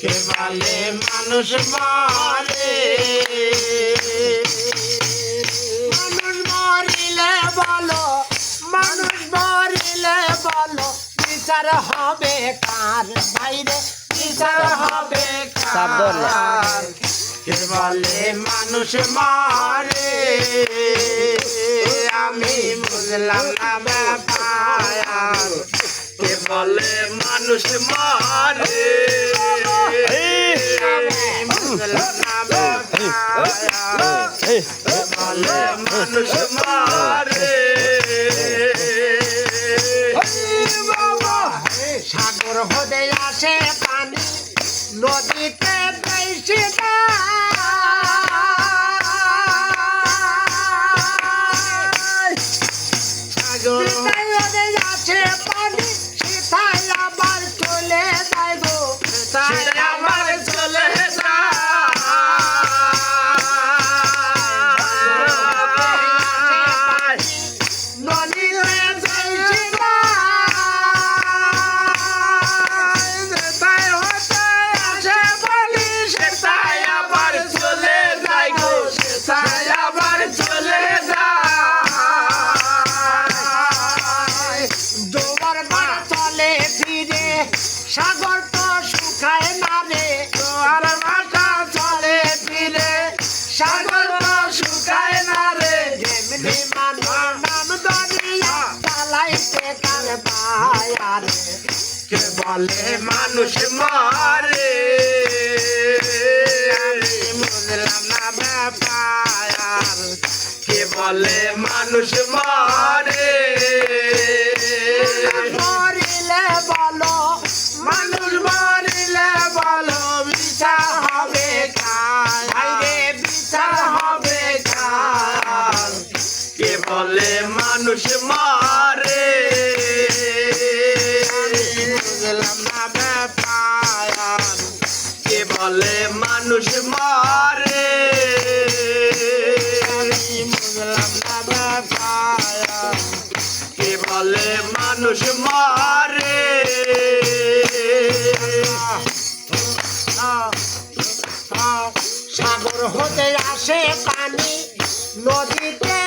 কে বলে মানুষ মরে, মানুষ মরিলে বলো, মানুষ মরিলে বলো বিচার হবে কার বাইরে, বিচার হবে কার। কে বলে মানুষ মরে, আমি বুঝলাম না ব্যাপার। কে বলে মানুষ মরে, আমি বুঝলাম না ব্যাপার। কে বলে মানুষ মরে, সাগর হতে আসে পানি, নদীতে বেশি সাগর হতে আসে পানি, সেটাই আবার চলে যায় গো, সেটাই আবার চলে যায়। সাগর তো শুকায় না রে, জোয়ার ভাটা চলে ফিরে, সাগর তো শুকায় না রে। যেমনি মানুষ নাম দরিয়া চালাইতে তার বায়ার, কে বলে মানুষ মরে, আমি বুঝলাম না ব্যাপার। কে বলে মানুষ মরে, মরিলে বলো, মানুষ মরিলে বলো বিচার হবে কার, বাইরে বিচার হবে কার। কে বলে মানুষ মরে, বুঝলাম না ব্যাপার। কে বলে মানুষ মরে, বুঝলাম না ব্যাপার। কে বলে মানুষ মরে, সাগর হতে আসে পানি, নদীতে